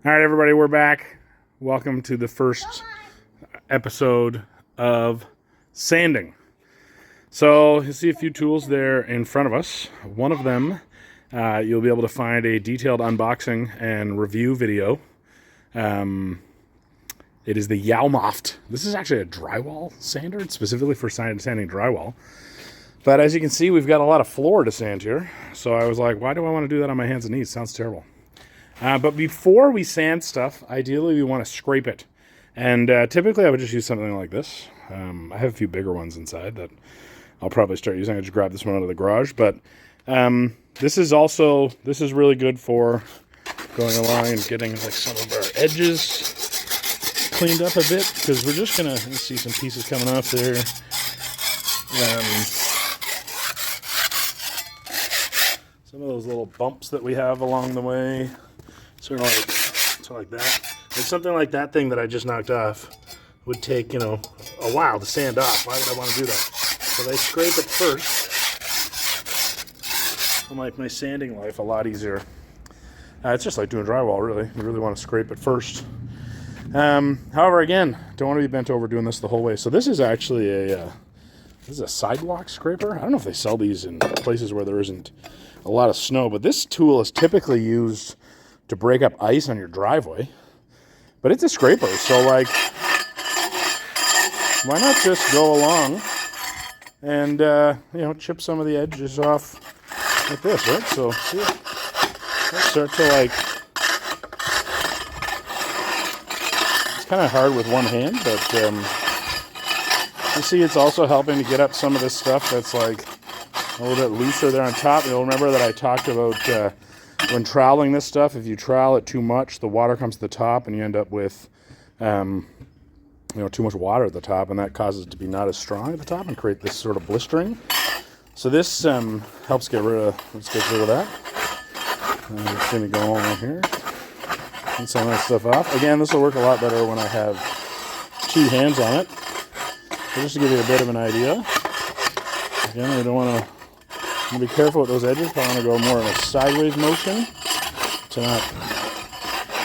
All right, everybody, we're back. Welcome to the first episode of sanding. So you see a few tools there in front of us. One of them, you'll be able to find a detailed unboxing and review video. It is the Yalmoft. This is actually a drywall sander. It's specifically for sanding drywall. But as you can see, we've got a lot of floor to sand here. So I was like, why do I want to do that on my hands and knees? Sounds terrible. But before we sand stuff, ideally we want to scrape it. And typically I would just use something like this. I have a few bigger ones inside that I'll probably start using. I just grabbed this one out of the garage. But this is really good for going along and getting like some of our edges cleaned up a bit. Because we're just going to see some pieces coming off there. Some of those little bumps that we have along the way. Sort of like that. It's something like that thing that I just knocked off would take, a while to sand off. Why would I want to do that? So I scrape it first. I'll make my sanding life a lot easier. It's just like doing drywall, really. You really want to scrape it first. However, again, don't want to be bent over doing this the whole way. So this is actually this is a sidewalk scraper. I don't know if they sell these in places where there isn't a lot of snow, but this tool is typically used to break up ice on your driveway. But it's a scraper, so like, why not just go along and, chip some of the edges off like this, right? So, see, let's start to like, it's kind of hard with one hand, but you see it's also helping to get up some of this stuff that's like a little bit looser there on top. You'll remember that I talked about when troweling this stuff, if you trowel it too much, the water comes to the top and you end up with too much water at the top, and that causes it to be not as strong at the top and create this sort of blistering. So this helps get rid of that. I'm just going to go along here and some of that stuff off. Again, this will work a lot better when I have two hands on it. So just to give you a bit of an idea. Again, I don't want to be careful with those edges. I want to go more in a sideways motion to not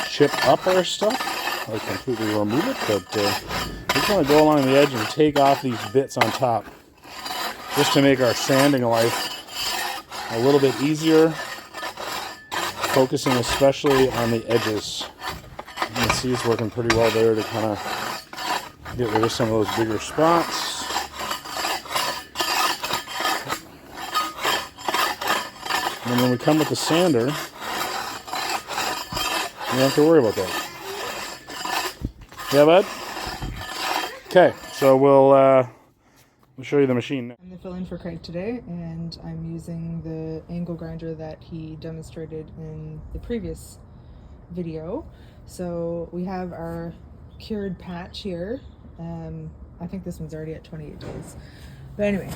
chip up our stuff or completely remove it, but just want to go along the edge and take off these bits on top just to make our sanding life a little bit easier, focusing especially on the edges. You can see it's working pretty well there to kind of get rid of some of those bigger spots. And when we come with the sander, we don't have to worry about that. Yeah, bud? Okay, so we'll show you the machine. I'm the fill-in for Craig today, and I'm using the angle grinder that he demonstrated in the previous video. So we have our cured patch here. I think this one's already at 28 days. But anyway,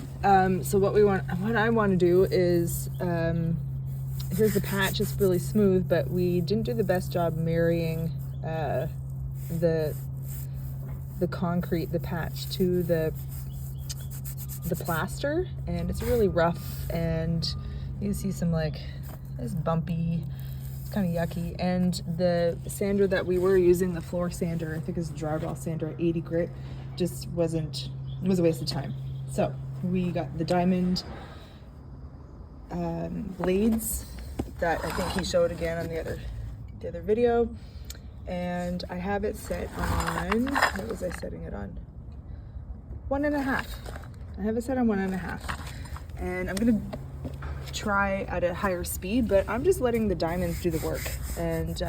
so what I want to do is, here's the patch. It's really smooth, but we didn't do the best job marrying the concrete, the patch, to the plaster, and it's really rough, and you can see some it's bumpy. It's kind of yucky. And the sander that we were using, the floor sander, I think it's a drywall sander at 80 grit, just it was a waste of time. So we got the diamond blades that I think he showed again on the other video, and I have it set on, what was I setting it on? 1.5. I have it set on 1.5, and I'm gonna try at a higher speed, but I'm just letting the diamonds do the work. And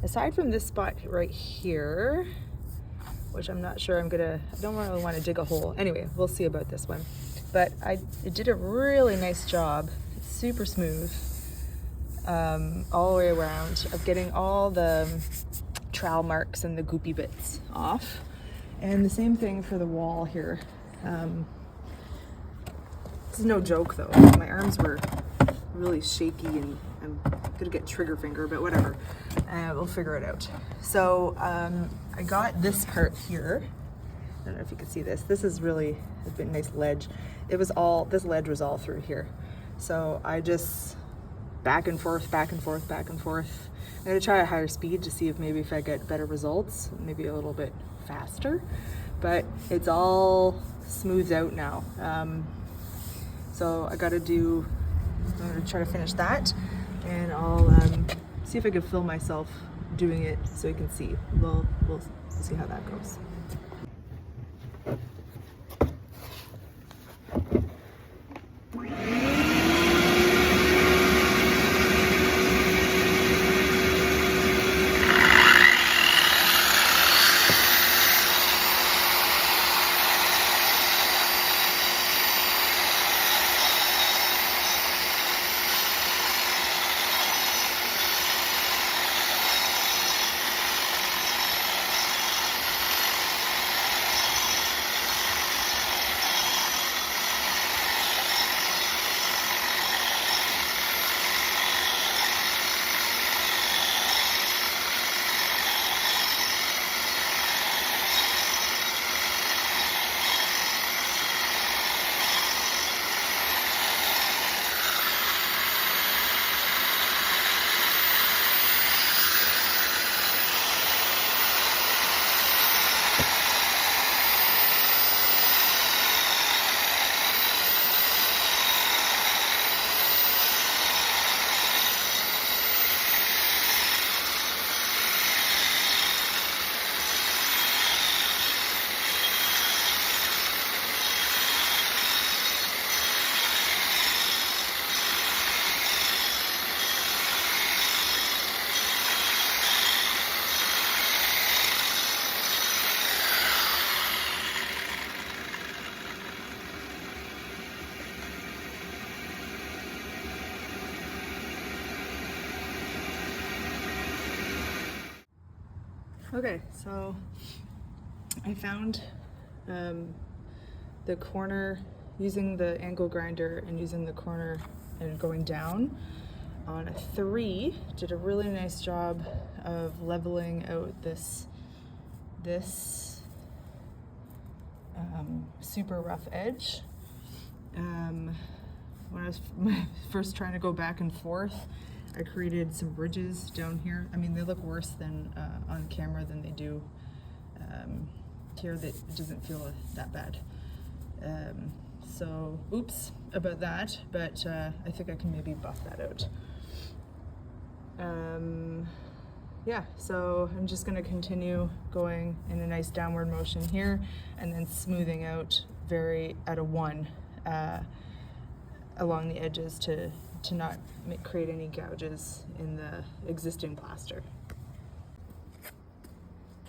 aside from this spot right here, which I'm not sure I don't really want to dig a hole. Anyway, we'll see about this one. But it did a really nice job. It's super smooth all the way around of getting all the trowel marks and the goopy bits off. And the same thing for the wall here. This is no joke though. My arms were really shaky and I'm gonna get trigger finger, but whatever. We'll figure it out. So I got this part here. I don't know if you can see this. This is really a nice ledge. This ledge was all through here. So I just back and forth, back and forth, back and forth. I'm gonna try a higher speed to see if I get better results, maybe a little bit faster, but it's all smoothed out now. So I'm gonna try to finish that, and I'll see if I can film myself doing it so you can see. We'll see how that goes. Okay, so I found the corner using the angle grinder and using the corner and going down on a 3. Did a really nice job of leveling out this super rough edge. When I was first trying to go back and forth, I created some ridges down here. I mean, they look worse than on camera than they do here. That it doesn't feel that bad. So, oops about that, but I think I can maybe buff that out. Yeah, so I'm just gonna continue going in a nice downward motion here, and then smoothing out at a 1 along the edges to not create any gouges in the existing plaster.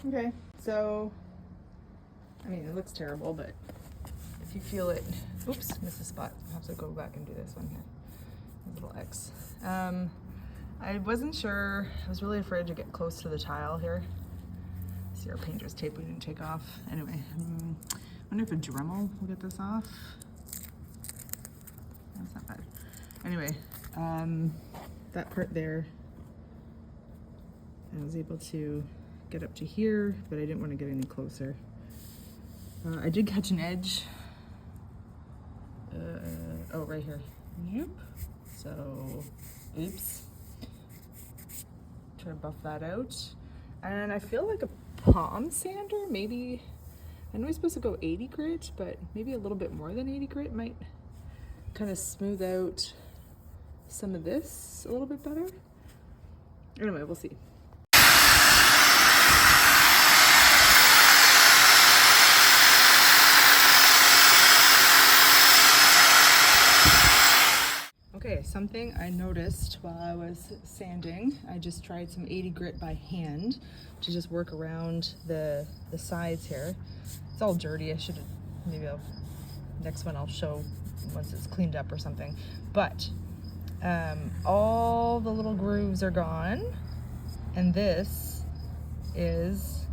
Okay, so, I mean, it looks terrible, but if you feel it, oops, missed a spot. I'll have to go back and do this one here. A little X. I wasn't sure, I was really afraid to get close to the tile here. See, our painter's tape we didn't take off. Anyway, I wonder if a Dremel will get this off. That's not bad. Anyway, that part there, I was able to get up to here, but I didn't want to get any closer. I did catch an edge. Oh, right here. Yep. So, oops. Try to buff that out. And I feel like a palm sander, maybe, I know I'm supposed to go 80 grit, but maybe a little bit more than 80 grit might kind of smooth out some of this a little bit better. Anyway, we'll see. Okay, something I noticed while I was sanding, I just tried some 80 grit by hand to just work around the sides here. It's all dirty. I should have, next one I'll show once it's cleaned up or something. But all the little grooves are gone, and this is,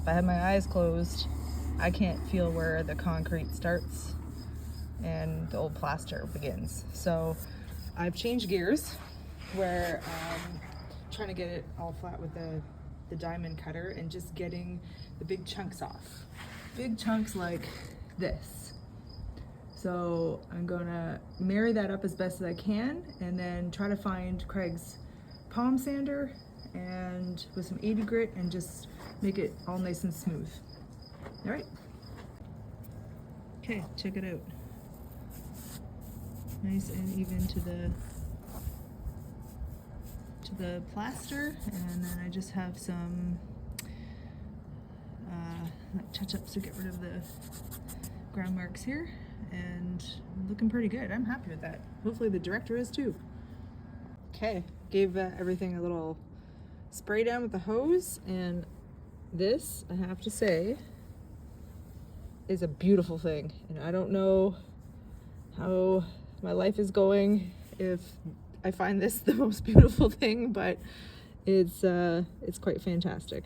if I have my eyes closed, I can't feel where the concrete starts and the old plaster begins. So I've changed gears where I'm trying to get it all flat with the diamond cutter and just getting the big chunks off. Big chunks like this. So I'm gonna marry that up as best as I can and then try to find Craig's palm sander and with some 80 grit and just make it all nice and smooth. All right. Okay, check it out. Nice and even to the plaster, and then I just have some touch-ups to get rid of the ground marks here, and looking pretty good. I'm happy with that. Hopefully the director is too. Okay, gave everything a little spray down with the hose, and this, I have to say, is a beautiful thing. And I don't know how my life is going if I find this the most beautiful thing, but it's quite fantastic.